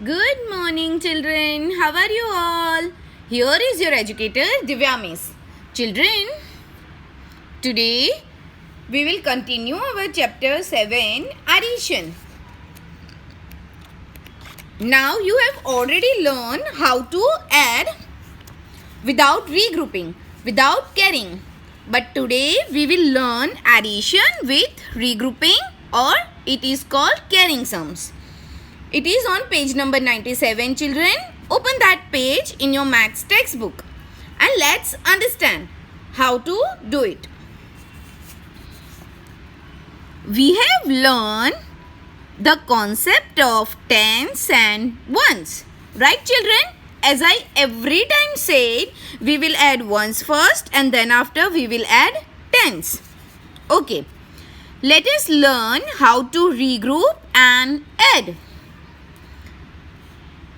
Good morning, children. How are you all? Here is your educator, Divya Miss. Children, today we will continue our chapter 7, addition. Now you have already learned how to add without regrouping, without carrying. But today we will learn addition with regrouping, or it is called carrying sums. It is on page number 97, children. Open that page in your maths textbook and let's understand how to do it. We have learned the concept of tens and ones. Right, children? As I every time said, we will add ones first and then after we will add tens. Okay. Let us learn how to regroup and add.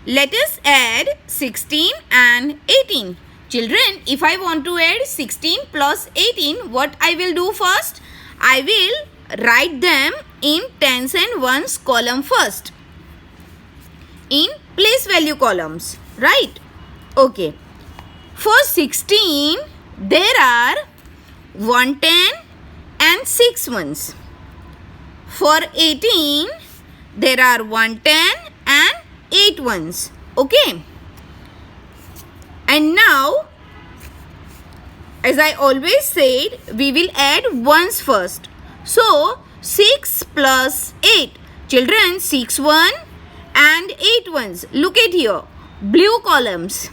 Let us add 16 and 18. Children, if I want to add 16 plus 18, what I will do first? I will write them in tens and ones column first. In place value columns. Right? Okay. For 16, there are 110 and 6 ones. For 18, there are 110 and 8 ones. Okay. And now, as I always said, we will add ones first. So, 6 plus 8. Children, 6 1 and 8 ones. Look at here. Blue columns.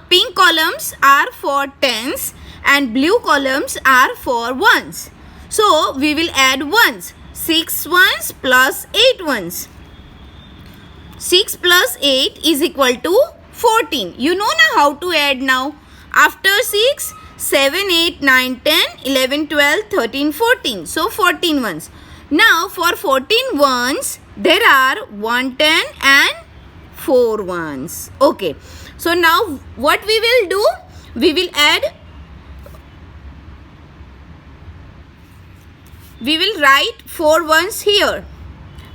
Pink columns are for tens and blue columns are for ones. So, we will add ones. 6 ones plus 8 ones. 6 plus 8 is equal to 14. You know now how to add now. After 6, 7, 8, 9, 10, 11, 12, 13, 14. So 14 ones. Now for 14 ones, there are 110 and 4 ones. Okay. So now what we will do? We will write 4 ones here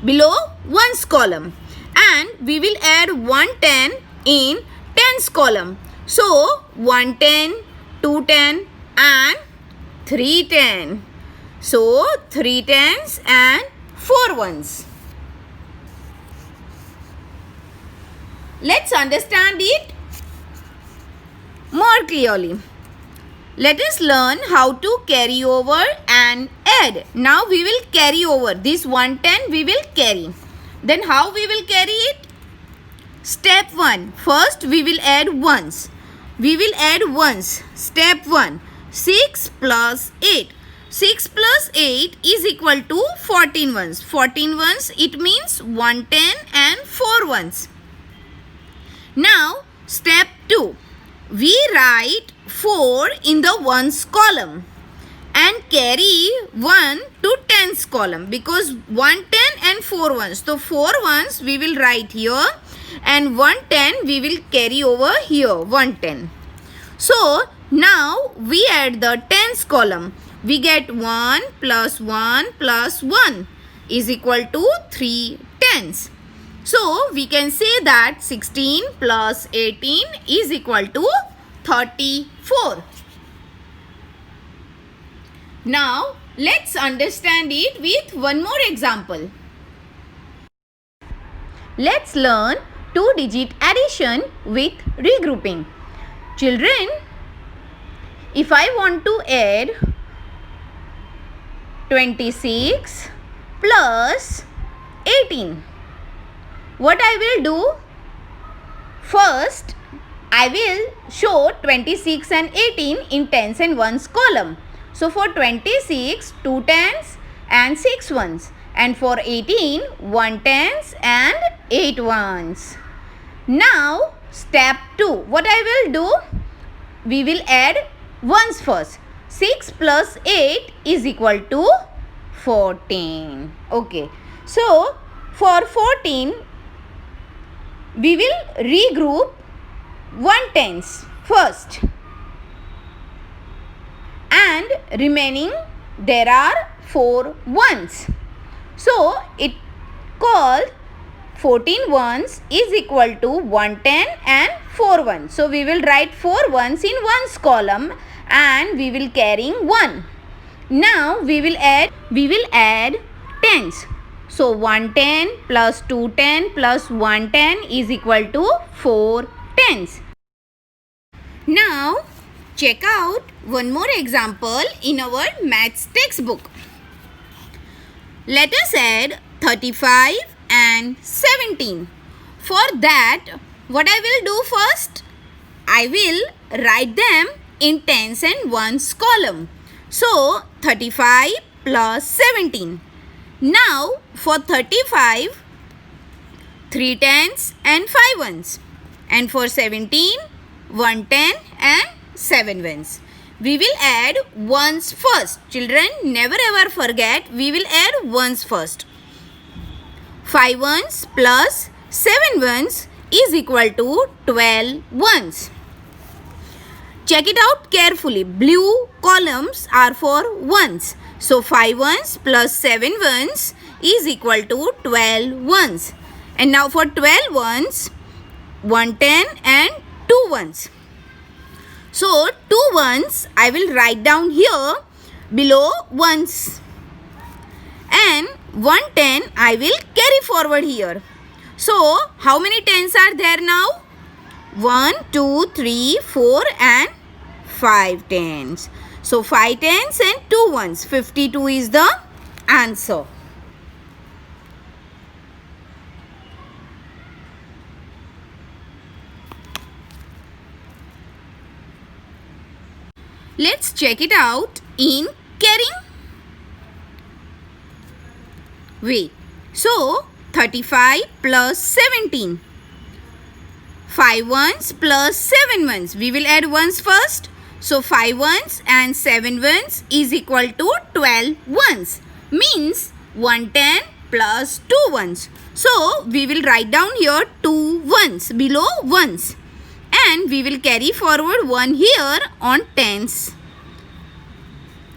below ones column. And we will add 110 in tens column. So 110, 210 and 310. So 3 tens and 4 ones. Let's understand it more clearly. Let us learn how to carry over and add. Now we will carry over. This 110 we will carry. Then how we will carry it? Step 1. First we will add ones. We will add ones. Step 1. 6 plus 8. 6 plus 8 is equal to 14 ones. 14 ones, it means 110 and 4 ones. Now step 2. We write 4 in the ones column and carry 1 to tens column, because 110 and 4 ones. So 4 ones we will write here and 110 we will carry over here, 110. So now we add the tens column. We get 1 plus 1 plus 1 is equal to 3 tens. So we can say that 16 plus 18 is equal to 34. Now, let's understand it with one more example. Let's learn 2-digit addition with regrouping. Children, if I want to add 26 plus 18, what I will do? First, I will show 26 and 18 in tens and ones column. So for 26, 2 tens and 6 ones. And for 18, 1 tens and 8 ones. Now, step 2. What I will do? We will add ones first. 6 plus 8 is equal to 14. Okay. So, for 14, we will regroup 1 tens first. And remaining there are 4 ones. So it called 14 ones is equal to 110 and 4 ones. So we will write 4 ones in ones column and we will carrying 1. Now we will add tens. So 110 plus 210 plus 110 is equal to 4 tens. Now check out one more example in our maths textbook. Let us add 35 and 17. For that, what I will do first? I will write them in tens and ones column. So 35 plus 17. Now for 35, 3 tens and 5 ones. And for 17, 1 10 and 7 ones. We will add ones first. Children, never ever forget, we will add ones first. 5 ones plus 7 ones is equal to 12 ones. Check it out carefully. Blue columns are for ones. So 5 ones plus 7 ones is equal to 12 ones. And now for 12 ones, 1 10 and 2 ones. So 2 ones I will write down here below ones. And 1 10 I will carry forward here. So how many tens are there now? 1, 2, 3, 4 and 5 tens. So 5 tens and 2 ones. 52 is the answer. Let's check it out in carrying way. So 35 plus 17. 5 ones plus 7 ones. We will add ones first. So 5 ones and 7 ones is equal to 12 ones. Means 110 plus 2 ones. So we will write down here 2 ones below ones. And we will carry forward 1 here on tens.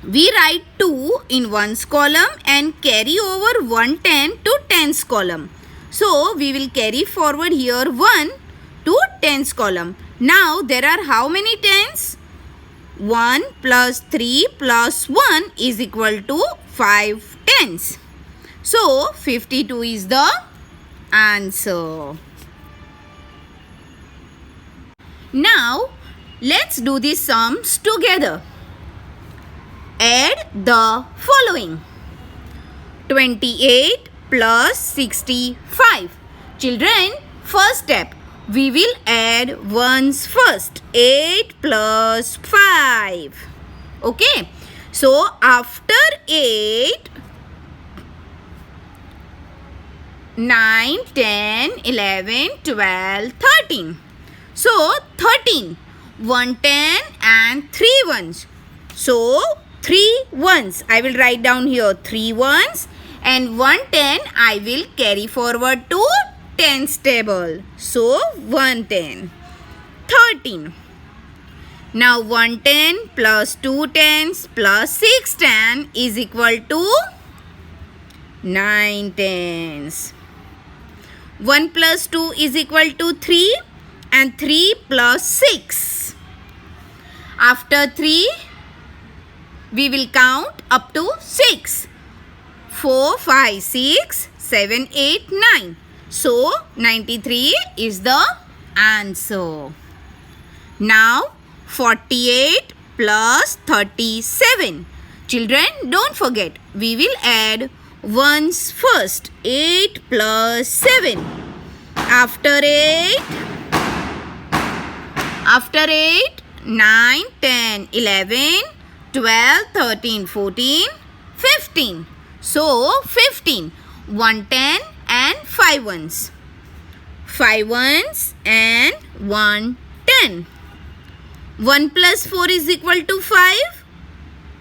We write 2 in ones column and carry over 110 to tens column. So we will carry forward here 1 to tens column. Now there are how many tens? 1 plus 3 plus 1 is equal to 5 tens. So 52 is the answer. Now let's do the sums together. Add the following. 28 plus 65. Children, first step, we will add ones first. 8 plus 5. Okay. So after 8, 9, 10, 11, 12, 13. So 13, 110 and 3 ones. So 3 ones. I will write down here 3 ones and 110 I will carry forward to tens table. So 110. 13. Now 110 plus 2 tens plus 6 10 is equal to 9 tens. 1 plus 2 is equal to 3 and 3 plus 6. After 3, we will count up to 6. 4, 5, 6, 7, 8, 9. So 93 is the answer. Now 48 plus 37. Children, don't forget, we will add ones first. 8 plus 7. After 8, 9, 10, 11, 12, 13, 14, 15. So 15. 110 and 5 ones. 5 ones and 110. 1 plus 4 is equal to 5.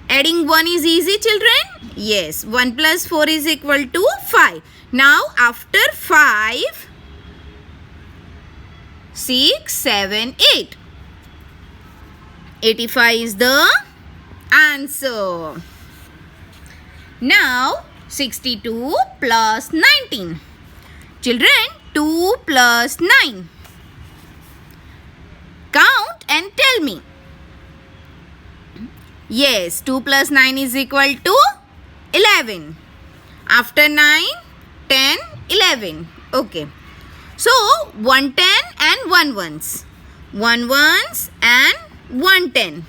Adding 1 is easy, children. Yes, 1 plus 4 is equal to 5. Now after 5, 6, 7, 8. 85 is the answer. Now 62 plus 19. Children, 2 plus 9. Count and tell me. Yes, 2 plus 9 is equal to 11. After 9, 10, 11. Okay. So, 110 and 1 ones. 1 ones and 110.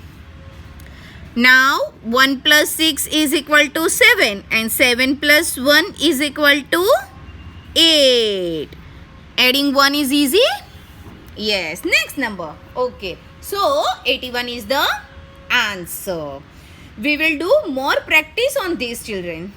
Now, 1 plus 6 is equal to 7 and 7 plus 1 is equal to 8. Adding 1 is easy? Yes. Next number. Okay. So, 81 is the answer. We will do more practice on these, children.